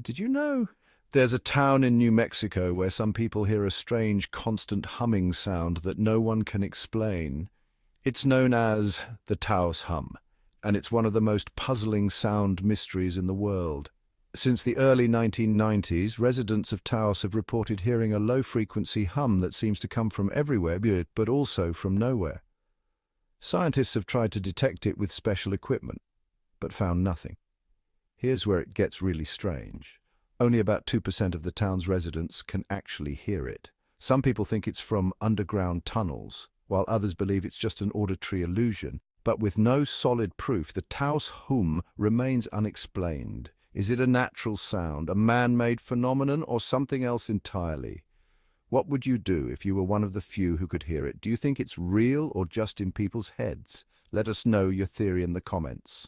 Did you know there's a town in New Mexico where some people hear a strange, constant humming sound that no one can explain? It's known as the Taos Hum, and it's one of the most puzzling sound mysteries in the world. Since the early 1990s, residents of Taos have reported hearing a low-frequency hum that seems to come from everywhere, but also from nowhere. Scientists have tried to detect it with special equipment, but found nothing. Here's where it gets really strange. Only about 2% of the town's residents can actually hear it. Some people think it's from underground tunnels, while others believe it's just an auditory illusion. But with no solid proof, the Taos Hum remains unexplained. Is it a natural sound, a man-made phenomenon, or something else entirely? What would you do if you were one of the few who could hear it? Do you think it's real or just in people's heads? Let us know your theory in the comments.